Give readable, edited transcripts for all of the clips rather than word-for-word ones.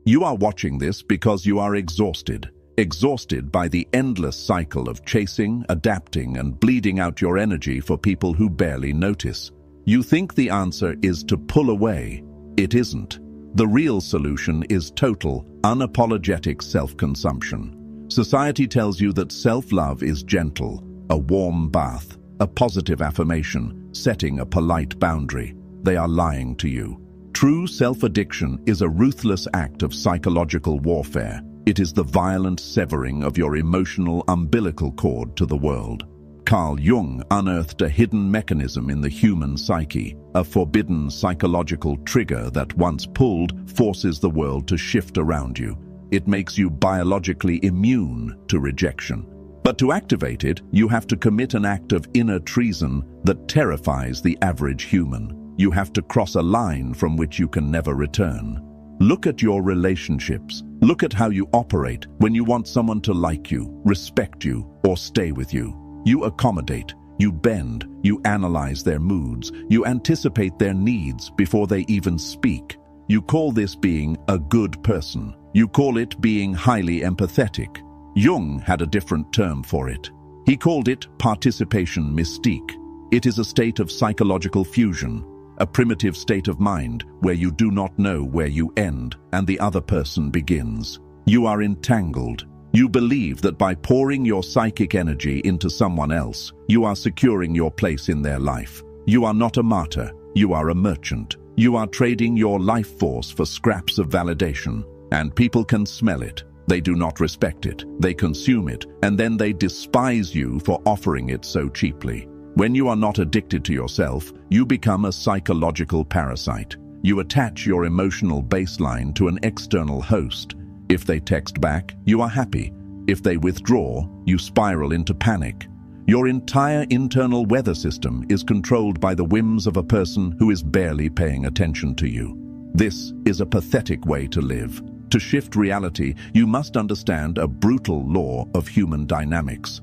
You are watching this because you are exhausted. Exhausted by the endless cycle of chasing, adapting, and bleeding out your energy for people who barely notice. You think the answer is to pull away. It isn't. The real solution is total, unapologetic self-consumption. Society tells you that self-love is gentle, a warm bath, a positive affirmation, setting a polite boundary. They are lying to you. True self-addiction is a ruthless act of psychological warfare. It is the violent severing of your emotional umbilical cord to the world. Carl Jung unearthed a hidden mechanism in the human psyche, a forbidden psychological trigger that, once pulled, forces the world to shift around you. It makes you biologically immune to rejection. But to activate it, you have to commit an act of inner treason that terrifies the average human. You have to cross a line from which you can never return. Look at your relationships. Look at how you operate when you want someone to like you, respect you, or stay with you. You accommodate, you bend, you analyze their moods, you anticipate their needs before they even speak. You call this being a good person. You call it being highly empathetic. Jung had a different term for it. He called it participation mystique. It is a state of psychological fusion, a primitive state of mind where you do not know where you end and the other person begins. You are entangled. You believe that by pouring your psychic energy into someone else, you are securing your place in their life. You are not a martyr. You are a merchant. You are trading your life force for scraps of validation. And people can smell it. They do not respect it. They consume it, and then they despise you for offering it so cheaply. When you are not addicted to yourself, you become a psychological parasite. You attach your emotional baseline to an external host. If they text back, you are happy. If they withdraw, you spiral into panic. Your entire internal weather system is controlled by the whims of a person who is barely paying attention to you. This is a pathetic way to live. To shift reality, you must understand a brutal law of human dynamics.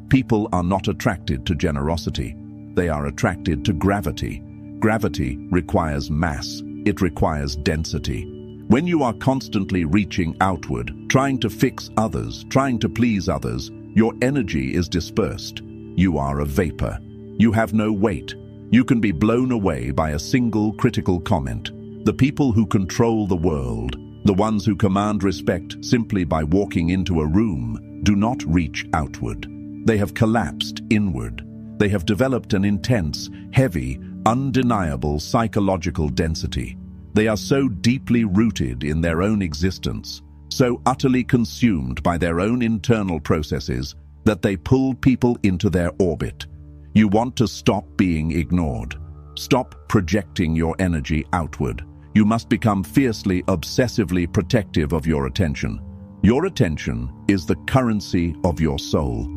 People are not attracted to generosity. They are attracted to gravity. Gravity requires mass. It requires density. When you are constantly reaching outward, trying to fix others, trying to please others, your energy is dispersed. You are a vapor. You have no weight. You can be blown away by a single critical comment. The people who control the world, the ones who command respect simply by walking into a room, do not reach outward. They have collapsed inward. They have developed an intense, heavy, undeniable psychological density. They are so deeply rooted in their own existence, so utterly consumed by their own internal processes, that they pull people into their orbit. You want to stop being ignored. Stop projecting your energy outward. You must become fiercely, obsessively protective of your attention. Your attention is the currency of your soul.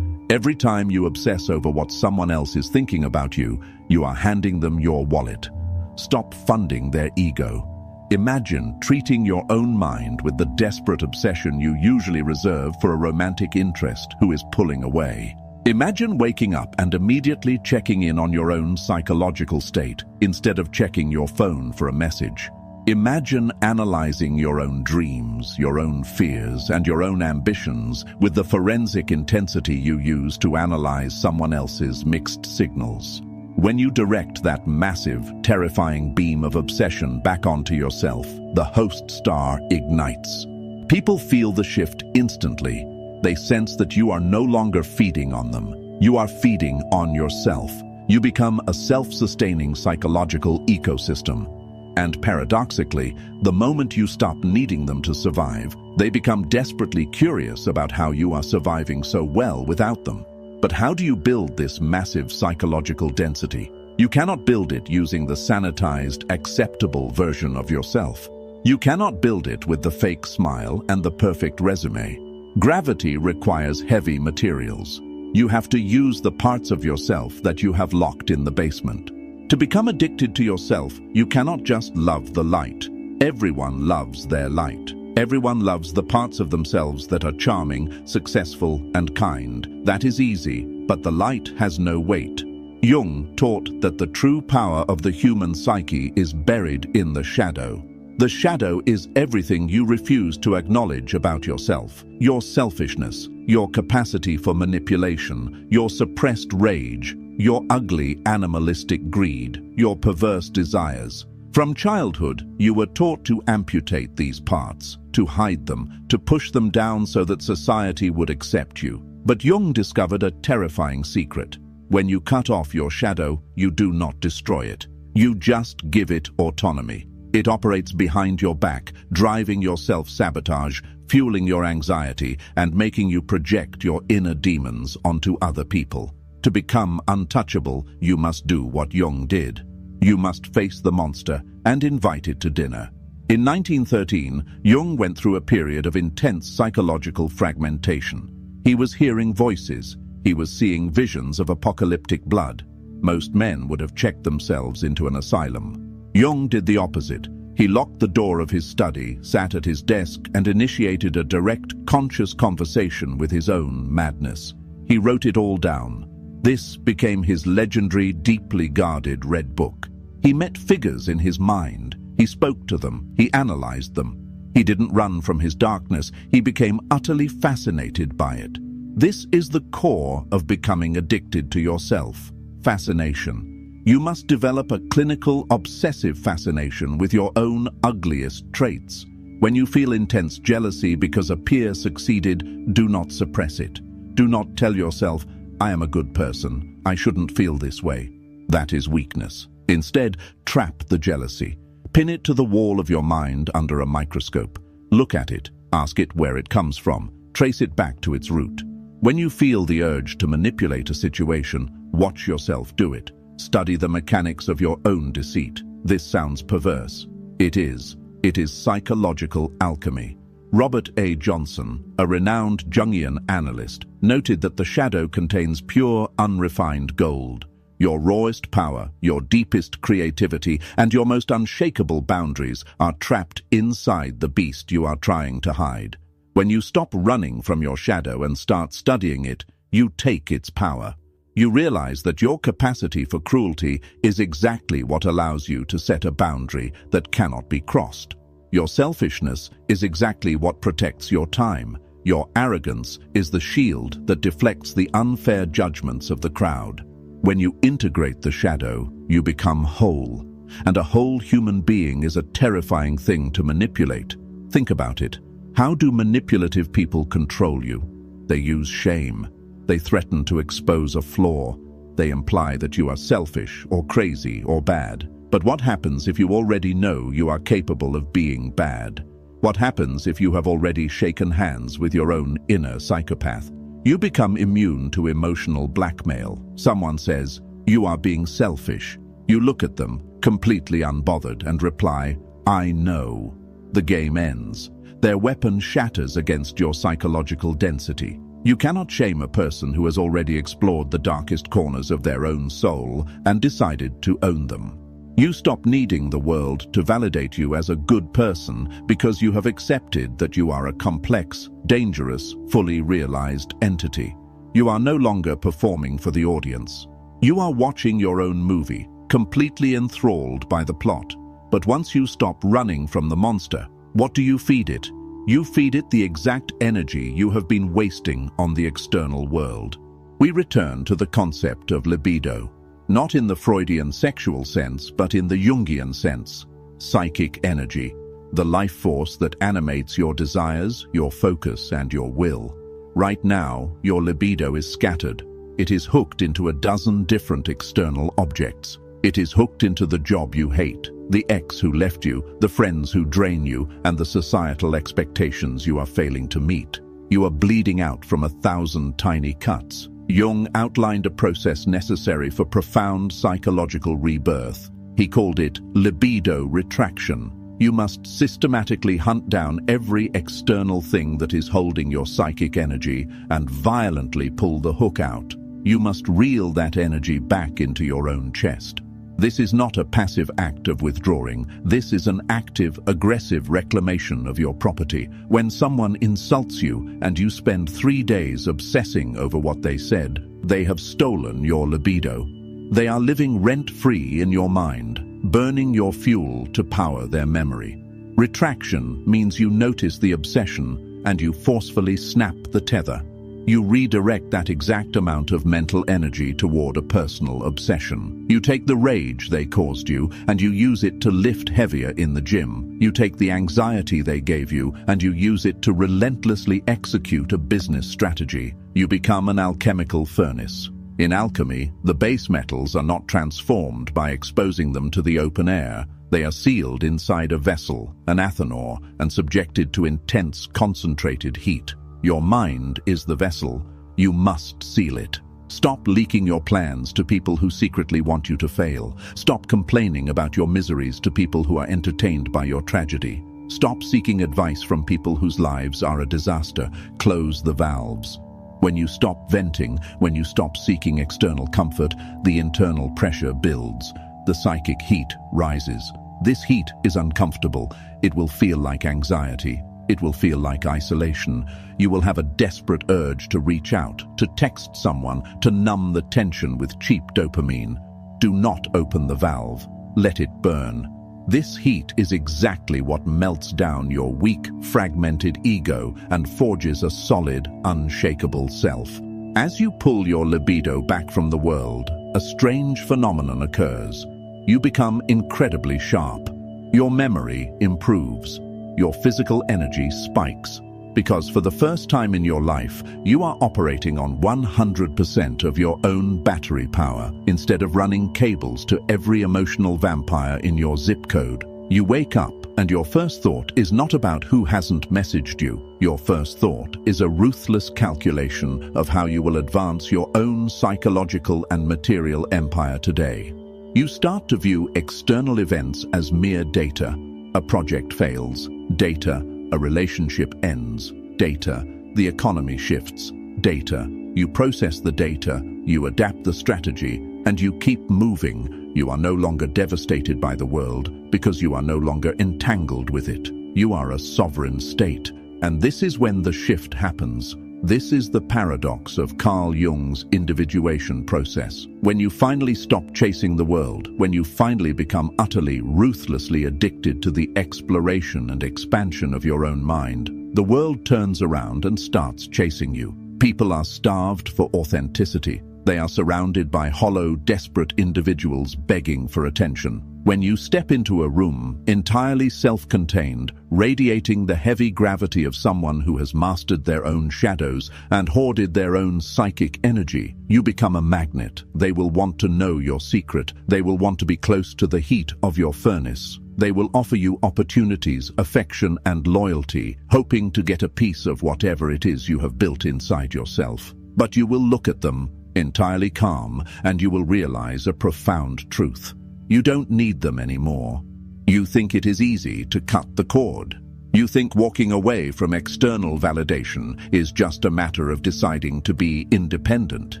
Every time you obsess over what someone else is thinking about you, you are handing them your wallet. Stop funding their ego. Imagine treating your own mind with the desperate obsession you usually reserve for a romantic interest who is pulling away. Imagine waking up and immediately checking in on your own psychological state instead of checking your phone for a message. Imagine analyzing your own dreams, your own fears, and your own ambitions with the forensic intensity you use to analyze someone else's mixed signals. When you direct that massive, terrifying beam of obsession back onto yourself, the host star ignites. People feel the shift instantly. They sense that you are no longer feeding on them. You are feeding on yourself. You become a self-sustaining psychological ecosystem. And paradoxically, the moment you stop needing them to survive, they become desperately curious about how you are surviving so well without them. But how do you build this massive psychological density? You cannot build it using the sanitized, acceptable version of yourself. You cannot build it with the fake smile and the perfect resume. Gravity requires heavy materials. You have to use the parts of yourself that you have locked in the basement. To become addicted to yourself, you cannot just love the light. Everyone loves their light. Everyone loves the parts of themselves that are charming, successful, and kind. That is easy, but the light has no weight. Jung taught that the true power of the human psyche is buried in the shadow. The shadow is everything you refuse to acknowledge about yourself. Your selfishness, your capacity for manipulation, your suppressed rage, your ugly animalistic greed, your perverse desires. From childhood, you were taught to amputate these parts, to hide them, to push them down so that society would accept you. But Jung discovered a terrifying secret. When you cut off your shadow, you do not destroy it. You just give it autonomy. It operates behind your back, driving your self-sabotage, fueling your anxiety, and making you project your inner demons onto other people. To become untouchable, you must do what Jung did. You must face the monster and invite it to dinner. In 1913, Jung went through a period of intense psychological fragmentation. He was hearing voices. He was seeing visions of apocalyptic blood. Most men would have checked themselves into an asylum. Jung did the opposite. He locked the door of his study, sat at his desk, and initiated a direct, conscious conversation with his own madness. He wrote it all down. This became his legendary, deeply guarded Red Book. He met figures in his mind. He spoke to them. He analyzed them. He didn't run from his darkness. He became utterly fascinated by it. This is the core of becoming addicted to yourself. Fascination. You must develop a clinical, obsessive fascination with your own ugliest traits. When you feel intense jealousy because a peer succeeded, do not suppress it. Do not tell yourself, I am a good person. I shouldn't feel this way. That is weakness. Instead, trap the jealousy. Pin it to the wall of your mind under a microscope. Look at it. Ask it where it comes from. Trace it back to its root. When you feel the urge to manipulate a situation, watch yourself do it. Study the mechanics of your own deceit. This sounds perverse. It is. It is psychological alchemy. Robert A. Johnson, a renowned Jungian analyst, noted that the shadow contains pure, unrefined gold. Your rawest power, your deepest creativity, and your most unshakable boundaries are trapped inside the beast you are trying to hide. When you stop running from your shadow and start studying it, you take its power. You realize that your capacity for cruelty is exactly what allows you to set a boundary that cannot be crossed. Your selfishness is exactly what protects your time. Your arrogance is the shield that deflects the unfair judgments of the crowd. When you integrate the shadow, you become whole. And a whole human being is a terrifying thing to manipulate. Think about it. How do manipulative people control you? They use shame. They threaten to expose a flaw. They imply that you are selfish or crazy or bad. But what happens if you already know you are capable of being bad? What happens if you have already shaken hands with your own inner psychopath? You become immune to emotional blackmail. Someone says, "You are being selfish." You look at them, completely unbothered, and reply, "I know." The game ends. Their weapon shatters against your psychological density. You cannot shame a person who has already explored the darkest corners of their own soul and decided to own them. You stop needing the world to validate you as a good person because you have accepted that you are a complex, dangerous, fully realized entity. You are no longer performing for the audience. You are watching your own movie, completely enthralled by the plot. But once you stop running from the monster, what do you feed it? You feed it the exact energy you have been wasting on the external world. We return to the concept of libido. Not in the Freudian sexual sense, but in the Jungian sense. Psychic energy, the life force that animates your desires, your focus, and your will. Right now, your libido is scattered. It is hooked into a dozen different external objects. It is hooked into the job you hate, the ex who left you, the friends who drain you, and the societal expectations you are failing to meet. You are bleeding out from 1,000 tiny cuts. Jung outlined a process necessary for profound psychological rebirth. He called it libido retraction. You must systematically hunt down every external thing that is holding your psychic energy and violently pull the hook out. You must reel that energy back into your own chest. This is not a passive act of withdrawing. This is an active, aggressive reclamation of your property. When someone insults you and you spend 3 days obsessing over what they said, they have stolen your libido. They are living rent-free in your mind, burning your fuel to power their memory. Retraction means you notice the obsession and you forcefully snap the tether. You redirect that exact amount of mental energy toward a personal obsession. You take the rage they caused you and you use it to lift heavier in the gym. You take the anxiety they gave you and you use it to relentlessly execute a business strategy. You become an alchemical furnace. In alchemy, the base metals are not transformed by exposing them to the open air. They are sealed inside a vessel, an athanor, and subjected to intense concentrated heat. Your mind is the vessel. You must seal it. Stop leaking your plans to people who secretly want you to fail. Stop complaining about your miseries to people who are entertained by your tragedy. Stop seeking advice from people whose lives are a disaster. Close the valves. When you stop venting, when you stop seeking external comfort, the internal pressure builds. The psychic heat rises. This heat is uncomfortable. It will feel like anxiety. It will feel like isolation. You will have a desperate urge to reach out, to text someone, to numb the tension with cheap dopamine. Do not open the valve. Let it burn. This heat is exactly what melts down your weak, fragmented ego and forges a solid, unshakable self. As you pull your libido back from the world, a strange phenomenon occurs. You become incredibly sharp. Your memory improves. Your physical energy spikes, because for the first time in your life, you are operating on 100% of your own battery power instead of running cables to every emotional vampire in your zip code. You wake up and your first thought is not about who hasn't messaged you. Your first thought is a ruthless calculation of how you will advance your own psychological and material empire today. You start to view external events as mere data. A project fails. Data. A relationship ends. Data. The economy shifts. Data. You process the data, you adapt the strategy, and you keep moving. You are no longer devastated by the world because you are no longer entangled with it. You are a sovereign state, and this is when the shift happens. This is the paradox of Carl Jung's individuation process. When you finally stop chasing the world, when you finally become utterly, ruthlessly addicted to the exploration and expansion of your own mind, the world turns around and starts chasing you. People are starved for authenticity. They are surrounded by hollow, desperate individuals begging for attention. When you step into a room, entirely self-contained, radiating the heavy gravity of someone who has mastered their own shadows and hoarded their own psychic energy, you become a magnet. They will want to know your secret. They will want to be close to the heat of your furnace. They will offer you opportunities, affection, and loyalty, hoping to get a piece of whatever it is you have built inside yourself. But you will look at them, entirely calm, and you will realize a profound truth. You don't need them anymore. You think it is easy to cut the cord. You think walking away from external validation is just a matter of deciding to be independent.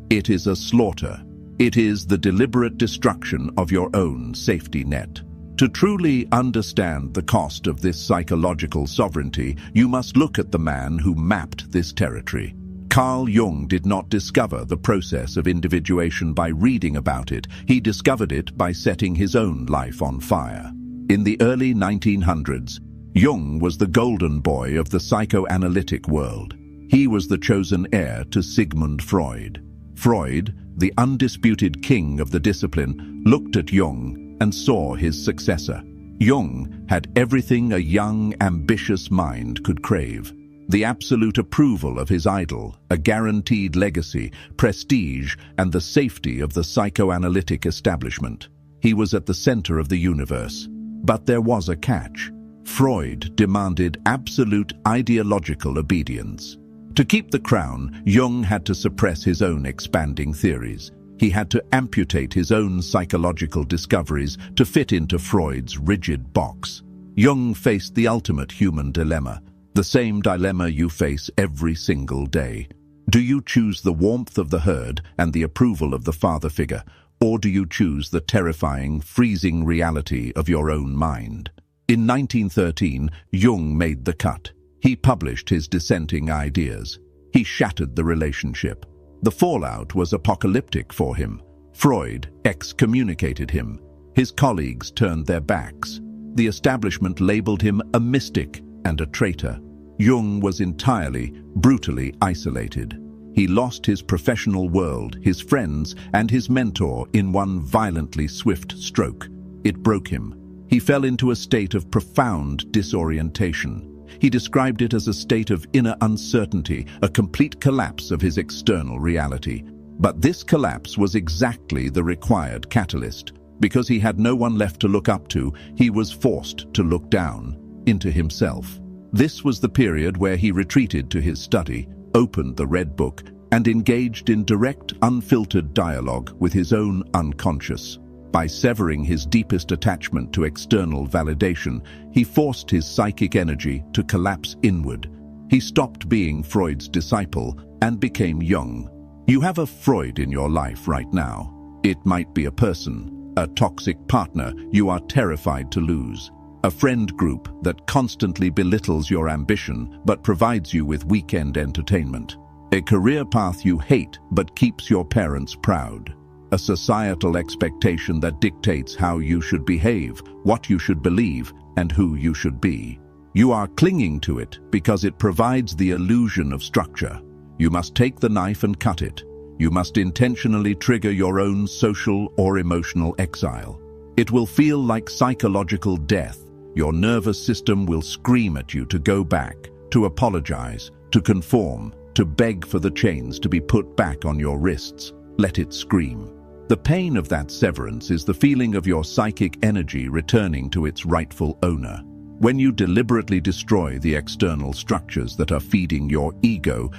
It is a slaughter. It is the deliberate destruction of your own safety net. To truly understand the cost of this psychological sovereignty, you must look at the man who mapped this territory. Carl Jung did not discover the process of individuation by reading about it. He discovered it by setting his own life on fire. In the early 1900s, Jung was the golden boy of the psychoanalytic world. He was the chosen heir to Sigmund Freud. Freud, the undisputed king of the discipline, looked at Jung and saw his successor. Jung had everything a young, ambitious mind could crave. The absolute approval of his idol, a guaranteed legacy, prestige, and the safety of the psychoanalytic establishment. He was at the center of the universe. But there was a catch. Freud demanded absolute ideological obedience. To keep the crown, Jung had to suppress his own expanding theories. He had to amputate his own psychological discoveries to fit into Freud's rigid box. Jung faced the ultimate human dilemma. The same dilemma you face every single day. Do you choose the warmth of the herd and the approval of the father figure, or do you choose the terrifying, freezing reality of your own mind? In 1913, Jung made the cut. He published his dissenting ideas. He shattered the relationship. The fallout was apocalyptic for him. Freud excommunicated him. His colleagues turned their backs. The establishment labeled him a mystic and a traitor. Jung was entirely, brutally isolated. He lost his professional world, his friends, and his mentor in one violently swift stroke. It broke him. He fell into a state of profound disorientation. He described it as a state of inner uncertainty, a complete collapse of his external reality. But this collapse was exactly the required catalyst. Because he had no one left to look up to, he was forced to look down into himself. This was the period where he retreated to his study, opened the Red Book, and engaged in direct, unfiltered dialogue with his own unconscious. By severing his deepest attachment to external validation, he forced his psychic energy to collapse inward. He stopped being Freud's disciple and became Jung. You have a Freud in your life right now. It might be a person, a toxic partner you are terrified to lose, a friend group that constantly belittles your ambition but provides you with weekend entertainment, a career path you hate but keeps your parents proud, a societal expectation that dictates how you should behave, what you should believe, and who you should be. You are clinging to it because it provides the illusion of structure. You must take the knife and cut it. You must intentionally trigger your own social or emotional exile. It will feel like psychological death. Your nervous system will scream at you to go back, to apologize, to conform, to beg for the chains to be put back on your wrists. Let it scream. The pain of that severance is the feeling of your psychic energy returning to its rightful owner. When you deliberately destroy the external structures that are feeding your ego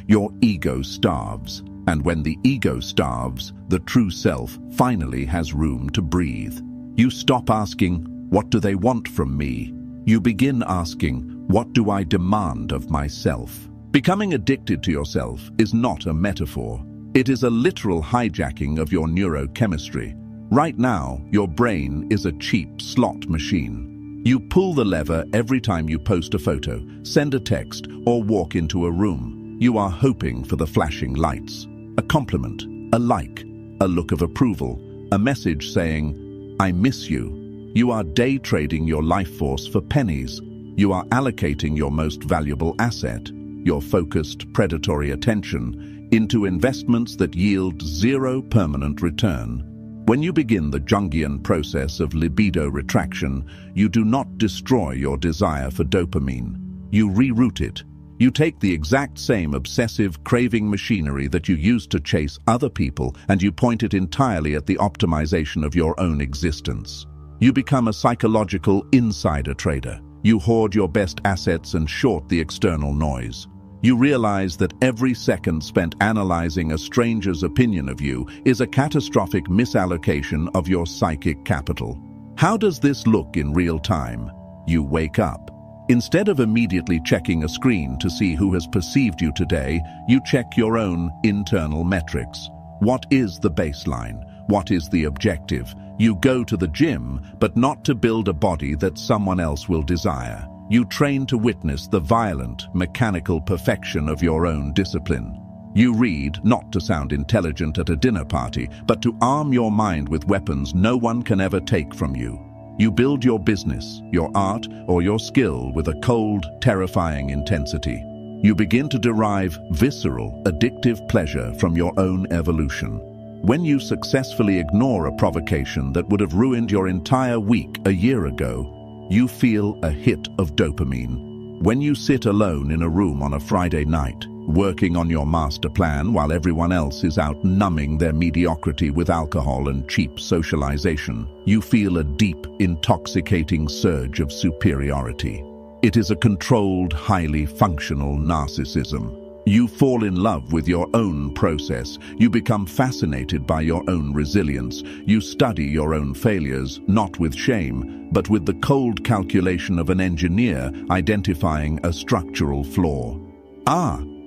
starves. And when the ego starves, the true self finally has room to breathe. You stop asking, "What do they want from me?" You begin asking, "What do I demand of myself?" Becoming addicted to yourself is not a metaphor. It is a literal hijacking of your neurochemistry. Right now, your brain is a cheap slot machine. You pull the lever every time you post a photo, send a text, or walk into a room. You are hoping for the flashing lights. A compliment, a like, a look of approval, a message saying, "I miss you." You are day trading your life force for pennies. You are allocating your most valuable asset, your focused, predatory attention, into investments that yield zero permanent return. When you begin the Jungian process of libido retraction, you do not destroy your desire for dopamine. You reroute it. You take the exact same obsessive craving machinery that you used to chase other people and you point it entirely at the optimization of your own existence. You become a psychological insider trader. You hoard your best assets and short the external noise. You realize that every second spent analyzing a stranger's opinion of you is a catastrophic misallocation of your psychic capital. How does this look in real time? You wake up. Instead of immediately checking a screen to see who has perceived you today, you check your own internal metrics. What is the baseline? What is the objective? You go to the gym, but not to build a body that someone else will desire. You train to witness the violent, mechanical perfection of your own discipline. You read, not to sound intelligent at a dinner party, but to arm your mind with weapons no one can ever take from you. You build your business, your art, or your skill with a cold, terrifying intensity. You begin to derive visceral, addictive pleasure from your own evolution. When you successfully ignore a provocation that would have ruined your entire week a year ago, you feel a hit of dopamine. When you sit alone in a room on a Friday night, working on your master plan while everyone else is out numbing their mediocrity with alcohol and cheap socialization, you feel a deep, intoxicating surge of superiority. It is a controlled, highly functional narcissism. You fall in love with your own process. You become fascinated by your own resilience. You study your own failures, not with shame, but with the cold calculation of an engineer identifying a structural flaw.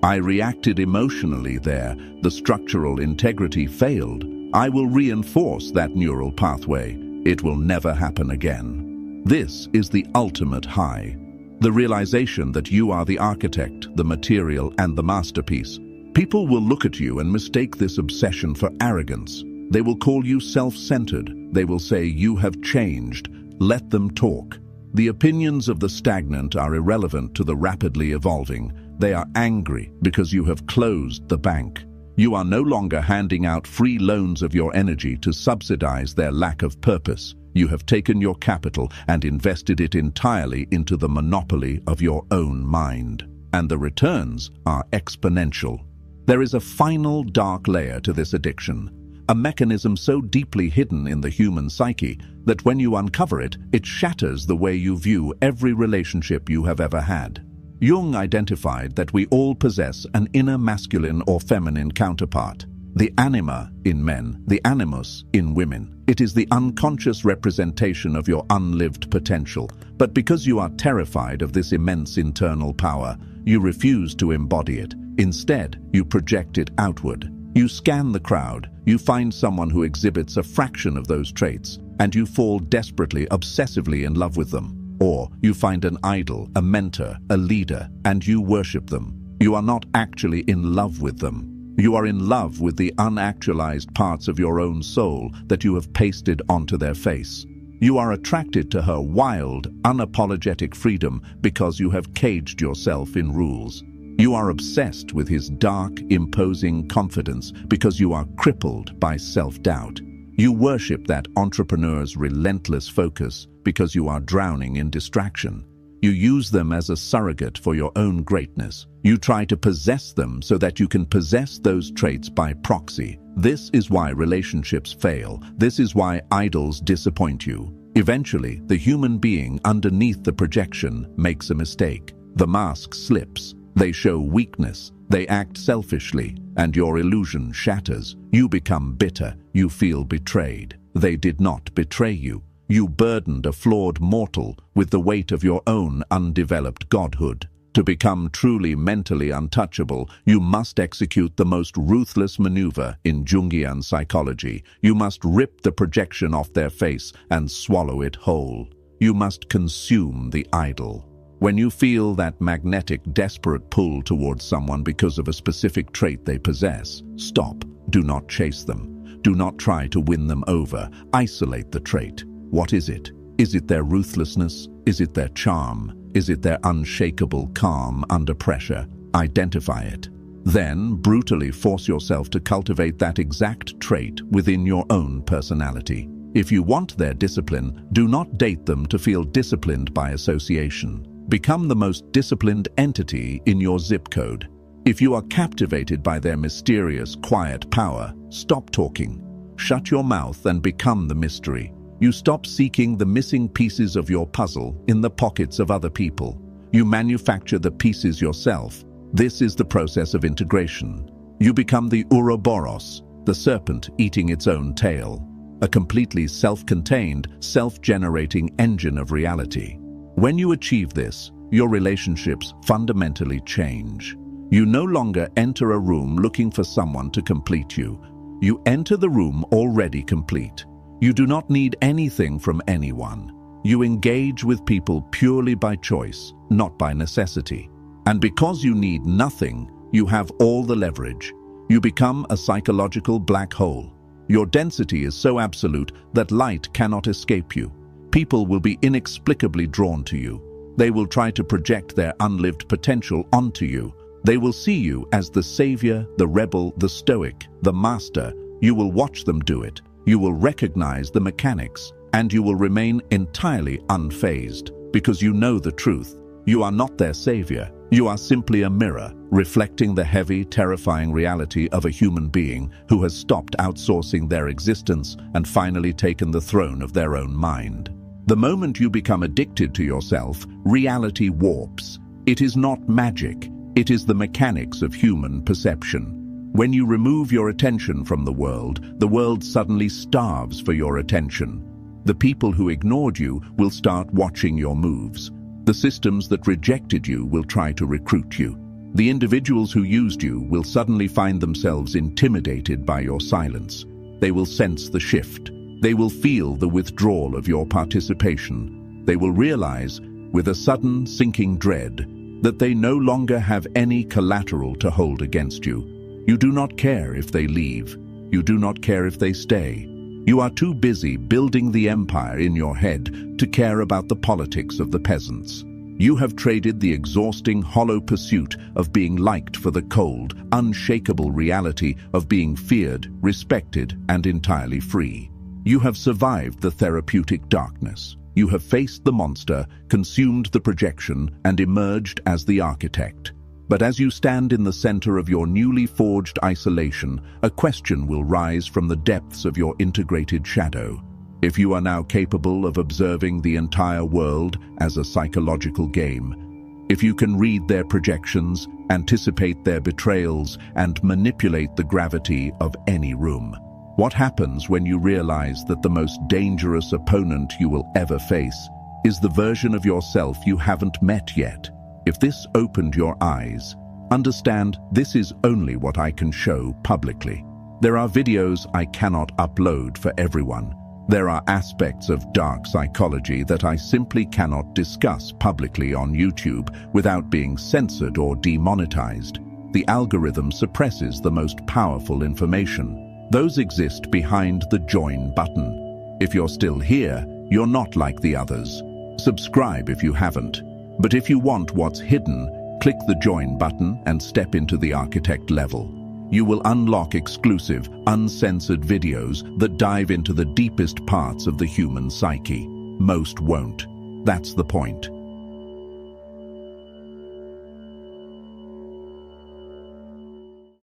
I reacted emotionally there. The structural integrity failed. I will reinforce that neural pathway. It will never happen again. This is the ultimate high. The realization that you are the architect, the material, and the masterpiece. People will look at you and mistake this obsession for arrogance. They will call you self-centered. They will say, "You have changed. Let them talk." The opinions of the stagnant are irrelevant to the rapidly evolving. They are angry because you have closed the bank. You are no longer handing out free loans of your energy to subsidize their lack of purpose. You have taken your capital and invested it entirely into the monopoly of your own mind. And the returns are exponential. There is a final dark layer to this addiction, a mechanism so deeply hidden in the human psyche that when you uncover it, it shatters the way you view every relationship you have ever had. Jung identified that we all possess an inner masculine or feminine counterpart, the anima in men, the animus in women. It is the unconscious representation of your unlived potential, but because you are terrified of this immense internal power, you refuse to embody it. Instead, you project it outward. You scan the crowd, you find someone who exhibits a fraction of those traits, and you fall desperately, obsessively in love with them. Or you find an idol, a mentor, a leader, and you worship them. You are not actually in love with them. You are in love with the unactualized parts of your own soul that you have pasted onto their face. You are attracted to her wild, unapologetic freedom because you have caged yourself in rules. You are obsessed with his dark, imposing confidence because you are crippled by self-doubt. You worship that entrepreneur's relentless focus because you are drowning in distraction. You use them as a surrogate for your own greatness. You try to possess them so that you can possess those traits by proxy. This is why relationships fail. This is why idols disappoint you. Eventually, the human being underneath the projection makes a mistake. The mask slips. They show weakness. They act selfishly, and your illusion shatters. You become bitter. You feel betrayed. They did not betray you. You burdened a flawed mortal with the weight of your own undeveloped godhood. To become truly mentally untouchable, you must execute the most ruthless maneuver in Jungian psychology. You must rip the projection off their face and swallow it whole. You must consume the idol. When you feel that magnetic, desperate pull towards someone because of a specific trait they possess, stop. Do not chase them. Do not try to win them over. Isolate the trait. What is it? Is it their ruthlessness? Is it their charm? Is it their unshakable calm under pressure? Identify it. Then brutally force yourself to cultivate that exact trait within your own personality. If you want their discipline, do not date them to feel disciplined by association. Become the most disciplined entity in your zip code. If you are captivated by their mysterious, quiet power, stop talking. Shut your mouth and become the mystery. You stop seeking the missing pieces of your puzzle in the pockets of other people. You manufacture the pieces yourself. This is the process of integration. You become the Ouroboros, the serpent eating its own tail, a completely self-contained, self-generating engine of reality. When you achieve this, your relationships fundamentally change. You no longer enter a room looking for someone to complete you. You enter the room already complete. You do not need anything from anyone. You engage with people purely by choice, not by necessity. And because you need nothing, you have all the leverage. You become a psychological black hole. Your density is so absolute that light cannot escape you. People will be inexplicably drawn to you. They will try to project their unlived potential onto you. They will see you as the savior, the rebel, the stoic, the master. You will watch them do it. You will recognize the mechanics, and you will remain entirely unfazed because you know the truth. You are not their savior. You are simply a mirror, reflecting the heavy, terrifying reality of a human being who has stopped outsourcing their existence and finally taken the throne of their own mind. The moment you become addicted to yourself, reality warps. It is not magic. It is the mechanics of human perception. When you remove your attention from the world suddenly starves for your attention. The people who ignored you will start watching your moves. The systems that rejected you will try to recruit you. The individuals who used you will suddenly find themselves intimidated by your silence. They will sense the shift. They will feel the withdrawal of your participation. They will realize, with a sudden sinking dread, that they no longer have any collateral to hold against you. You do not care if they leave. You do not care if they stay. You are too busy building the empire in your head to care about the politics of the peasants. You have traded the exhausting, hollow pursuit of being liked for the cold, unshakable reality of being feared, respected, and entirely free. You have survived the therapeutic darkness. You have faced the monster, consumed the projection, and emerged as the architect. But as you stand in the center of your newly forged isolation, a question will rise from the depths of your integrated shadow. If you are now capable of observing the entire world as a psychological game, if you can read their projections, anticipate their betrayals, and manipulate the gravity of any room, what happens when you realize that the most dangerous opponent you will ever face is the version of yourself you haven't met yet? If this opened your eyes, understand this is only what I can show publicly. There are videos I cannot upload for everyone. There are aspects of dark psychology that I simply cannot discuss publicly on YouTube without being censored or demonetized. The algorithm suppresses the most powerful information. Those exist behind the join button. If you're still here, you're not like the others. Subscribe if you haven't. But if you want what's hidden, click the join button and step into the architect level. You will unlock exclusive, uncensored videos that dive into the deepest parts of the human psyche. Most won't. That's the point.